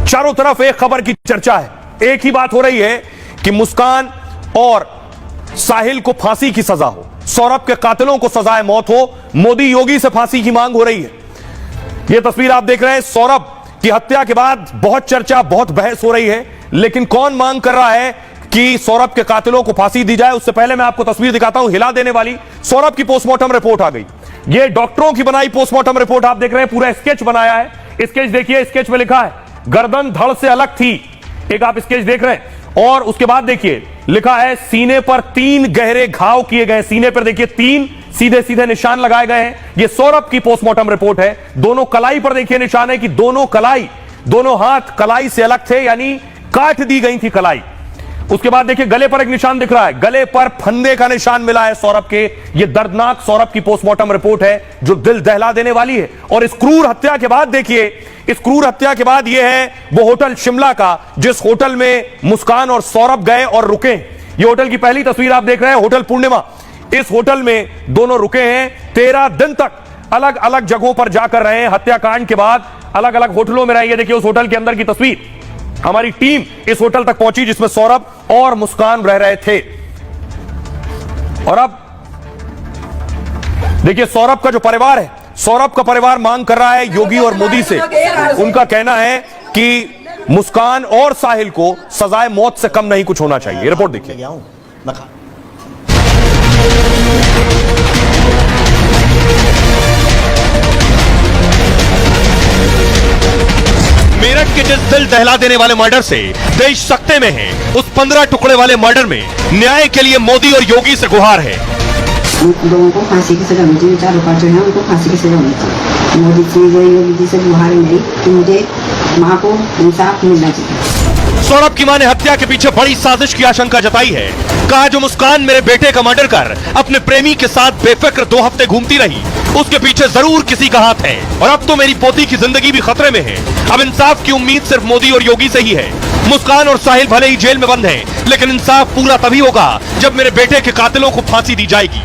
चारों तरफ एक खबर की चर्चा है, एक ही बात हो रही है कि मुस्कान और साहिल को फांसी की सजा हो, सौरभ के कातिलों को सजाए मौत हो, मोदी योगी से फांसी की मांग हो रही है। यह तस्वीर आप देख रहे हैं, सौरभ की हत्या के बाद बहुत चर्चा, बहुत बहस हो रही है, लेकिन कौन मांग कर रहा है कि सौरभ के कातिलों को फांसी दी जाए? उससे पहले मैं आपको तस्वीर दिखाता हूं, हिला देने वाली। सौरभ की पोस्टमार्टम रिपोर्ट आ गई। यह डॉक्टरों की बनाई पोस्टमार्टम रिपोर्ट आप देख रहे हैं, पूरा स्केच बनाया है। स्केच देखिए, स्केच में लिखा है गर्दन धड़ से अलग थी, एक आप स्केच देख रहे हैं, और उसके बाद देखिए लिखा है सीने पर 3 गहरे घाव किए गए। सीने पर देखिए 3 सीधे सीधे निशान लगाए गए हैं। यह सौरभ की पोस्टमार्टम रिपोर्ट है। दोनों कलाई पर देखिए निशान है कि दोनों हाथ कलाई से अलग थे, यानी काट दी गई थी कलाई। उसके बाद देखिए गले पर एक निशान दिख रहा है, गले पर फंदे का निशान मिला है सौरभ के। यह दर्दनाक सौरभ की पोस्टमार्टम रिपोर्ट है जो दिल दहला देने वाली है। और इस क्रूर हत्या के बाद देखिए, इस क्रूर हत्या के बाद यह है वो होटल शिमला का जिस होटल में मुस्कान और सौरभ गए और रुके। यह होटल की पहली तस्वीर आप देख रहे हैं, होटल पूर्णिमा। इस होटल में दोनों रुके हैं, 13 दिन तक अलग अलग जगहों पर जाकर रहे हैं। हत्याकांड के बाद अलग अलग होटलों में रहे। ये देखिए उस होटल के अंदर की तस्वीर। हमारी टीम इस होटल तक पहुंची जिसमें सौरभ और मुस्कान रह रहे थे। और अब देखिए सौरभ का जो परिवार है, सौरभ का परिवार मांग कर रहा है योगी और मोदी से। उनका कहना है कि मुस्कान और साहिल को सजाए मौत से कम नहीं कुछ होना चाहिए। रिपोर्ट देखिए। मेरठ के जिस दिल दहला देने वाले मर्डर से देश सकते में है, उस 15 टुकड़े वाले मर्डर में न्याय के लिए मोदी और योगी से गुहार है। लोगों को फांसी की सजा होनी चाहिए, चारों पांचों हैं उनको फांसी की सजा होनी चाहिए। मोदी जी योगी जी से गुहार है मेरी कि मुझे माँ को इंसाफ मिलना चाहिए। सौरभ की मां ने हत्या के पीछे बड़ी साजिश की आशंका जताई है। कहा जो मुस्कान मेरे बेटे का मर्डर कर अपने प्रेमी के साथ बेफिक्र 2 हफ्ते घूमती रही, उसके पीछे जरूर किसी का हाथ है। और अब तो मेरी पोती की जिंदगी भी खतरे में है। अब इंसाफ की उम्मीद सिर्फ मोदी और योगी से ही है। मुस्कान और साहिल भले ही जेल में बंद हैं, लेकिन इंसाफ पूरा तभी होगा जब मेरे बेटे के कातिलों को फांसी दी जाएगी।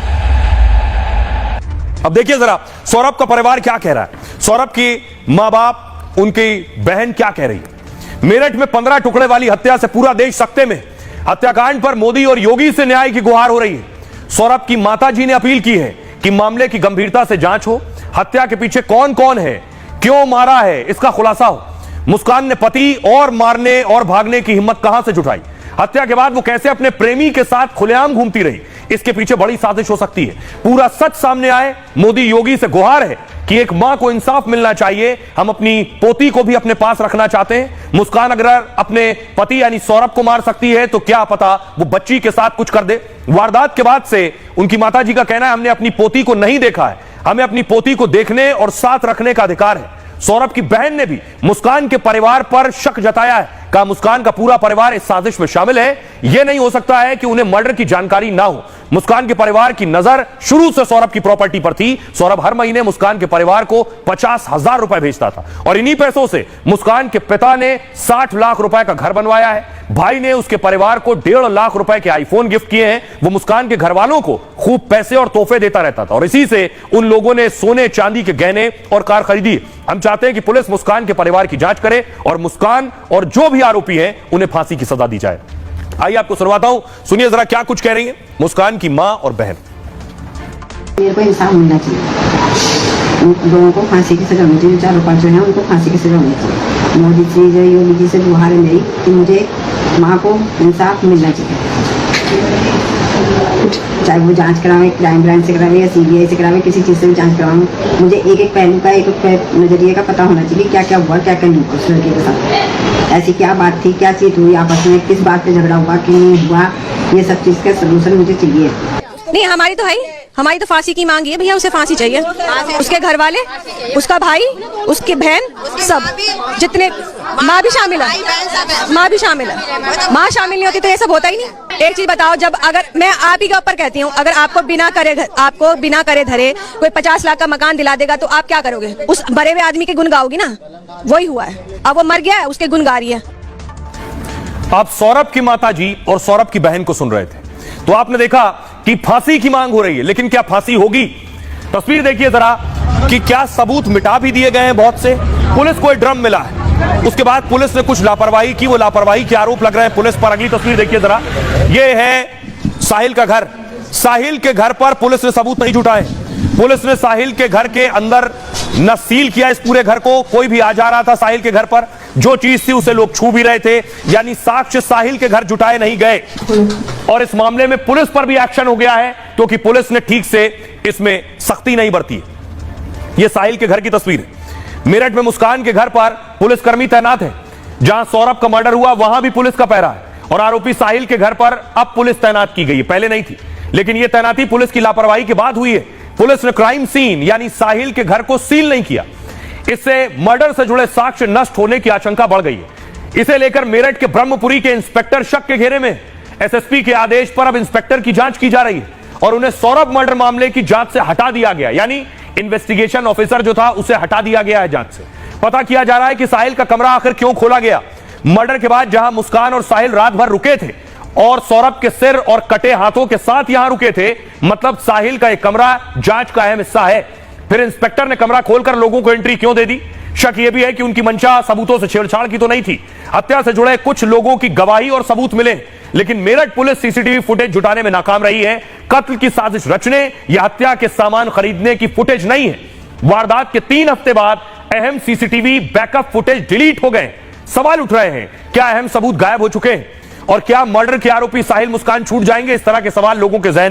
अब देखिए जरा सौरभ का परिवार क्या कह रहा है, सौरभ की मां बाप, उनकी बहन क्या कह रही है। मेरठ में 15 टुकड़े वाली हत्या से पूरा देश सकते में। हत्याकांड पर मोदी और योगी से न्याय की गुहार हो रही है। सौरभ की माताजी ने अपील की है कि मामले की गंभीरता से जांच हो, हत्या के पीछे कौन कौन है, क्यों मारा है, इसका खुलासा हो। मुस्कान ने पति और मारने और भागने की हिम्मत कहां से जुटाई? हत्या के बाद वो कैसे अपने प्रेमी के साथ खुलेआम घूमती रही? इसके पीछे बड़ी साजिश हो सकती है। पूरा सच सामने आए। मोदी योगी से गुहार है कि एक मां को इंसाफ मिलना चाहिए। हम अपनी पोती को भी अपने पास रखना चाहते हैं। मुस्कान अगर अपने पति यानी सौरभ को मार सकती है तो क्या पता वो बच्ची के साथ कुछ कर दे। वारदात के बाद से उनकी माताजी का कहना है हमने अपनी पोती को नहीं देखा है, हमें अपनी पोती को देखने और साथ रखने का अधिकार है। सौरभ की बहन ने भी मुस्कान के परिवार पर शक जताया है। कहा मुस्कान का पूरा परिवार इस साजिश में शामिल है। यह नहीं हो सकता है कि उन्हें मर्डर की जानकारी ना हो। मुस्कान के परिवार की नजर शुरू से सौरभ की प्रॉपर्टी पर थी। सौरभ हर महीने मुस्कान के परिवार को 50,000 रुपए भेजता था और इन्हीं पैसों से मुस्कान के पिता ने 60 लाख रुपए का घर बनवाया है। भाई ने उसके परिवार को 1.5 लाख रुपए के आईफोन गिफ्ट किए हैं। वो मुस्कान के घर वालों को खूब पैसे और तोहफे देता रहता था और इसी से उन लोगों ने सोने चांदी के गहने और कार खरीदी। हम चाहते हैं कि पुलिस मुस्कान के परिवार की जांच करे और मुस्कान और जो भी आरोपी हैं उन्हें फांसी की सजा दी जाए। आइए आपको सुनवाता हूं, सुनिए जरा क्या कुछ कह रही है मुस्कान की मां और बहन। मेरे को इंसाफ मिलना चाहिए, उन लोगों को फांसी की सजा होनी चाहिए, चारों पांचों हैं उनको फांसी की सजा होनी चाहिए। मोदी जी योगी जी से गुहार है मेरी कि मुझे माँ को इंसाफ मिलना चाहिए। चाहे वो जांच करावे, क्राइम ब्रांच से करावे या CBI से करावे, किसी चीज़ से भी जांच करावे, मुझे एक एक पहलू का, एक एक नजरिए का पता होना चाहिए क्या क्या हुआ, क्या क्या नहीं हुआ उस लड़के के साथ। ऐसी क्या बात थी, क्या चीज हुई आपस में, किस बात पे झगड़ा हुआ, क्यों नहीं हुआ, ये सब चीज़ का सोल्यूशन मुझे चाहिए। नहीं हमारी तो है ही, हमारी तो फांसी की मांग है भैया, उसे फांसी चाहिए। उसके घर वाले, उसका भाई, उसकी बहन, सब जितने, माँ भी शामिल है, माँ भी शामिल है। माँ शामिल नहीं होती तो ये सब होता ही नहीं। एक चीज बताओ, जब अगर मैं आप ही के ऊपर कहती हूँ, अगर आपको बिना करे धरे कोई 50 लाख का मकान दिला देगा तो आप क्या करोगे? उस मरे हुए आदमी के गुण गाओगी ना। वही हुआ है, अब वो मर गया है, उसके गुण गा रही है। आप सौरभ की माताजी और सौरभ की बहन को सुन रहे थे तो आपने देखा कि फांसी की मांग हो रही है, लेकिन क्या फांसी होगी? तस्वीर देखिए जरा कि क्या सबूत मिटा भी दिए गए हैं बहुत से। पुलिस को एक ड्रम मिला है, उसके बाद पुलिस ने कुछ लापरवाही की, वो लापरवाही के आरोप लग रहे हैं पुलिस पर। अगली तस्वीर देखिए जरा, ये है साहिल का घर। साहिल के घर पर पुलिस ने सबूत नहीं जुटाए। पुलिस ने साहिल के घर के अंदर न सील किया इस पूरे घर को, कोई भी आ जा रहा था साहिल के घर पर, जो चीज थी उसे लोग छू भी रहे थे, यानी साक्ष्य साहिल के घर जुटाए नहीं गए। और इस मामले में पुलिस पर भी एक्शन हो गया है क्योंकि पुलिस ने ठीक से इसमें सख्ती नहीं बरती है। यह साहिल के घर की तस्वीर है। मेरठ में मुस्कान के घर पर पुलिसकर्मी तैनात है। जहां सौरभ का मर्डर हुआ वहां भी पुलिस का पहरा है और आरोपी साहिल के घर पर अब पुलिस तैनात की गई है, पहले नहीं थी। लेकिन यह तैनाती पुलिस की लापरवाही के बाद हुई है। पुलिस ने क्राइम सीन यानी साहिल के घर को सील नहीं किया। इससे मर्डर से जुड़े साक्ष्य नष्ट होने की आशंका बढ़ गई है। इसे लेकर मेरठ के ब्रह्मपुरी के इंस्पेक्टर शक के घेरे में। एसएसपी के आदेश पर अब इंस्पेक्टर की जांच की जा रही है और उन्हें सौरभ मर्डर मामले की जांच से हटा दिया गया, यानी इन्वेस्टिगेशन ऑफिसर जो था उसे हटा दिया गया है जांच से। पता किया जा रहा है कि साहिल का कमरा आखिर क्यों खोला गया। मर्डर के बाद जहां मुस्कान और साहिल रात भर रुके थे और सौरभ के सिर और कटे हाथों के साथ यहां रुके थे, मतलब साहिल का एक कमरा जांच का अहम हिस्सा है। फिर इंस्पेक्टर ने कमरा खोलकर लोगों को एंट्री क्यों दे दी? शक यह भी है कि उनकी मंशा सबूतों से छेड़छाड़ की तो नहीं थी। हत्या से जुड़े कुछ लोगों की गवाही और सबूत मिले, लेकिन मेरठ पुलिस सीसीटीवी फुटेज जुटाने में नाकाम रही है। कत्ल की साजिश रचने या हत्या के सामान खरीदने की फुटेज नहीं है। वारदात के 3 हफ्ते बाद अहम सीसीटीवी बैकअप फुटेज डिलीट हो गए। सवाल उठ रहे हैं, क्या अहम सबूत गायब हो चुके हैं और क्या मर्डर के आरोपी साहिल मुस्कान छूट जाएंगे? इस तरह के सवाल लोगों के जहन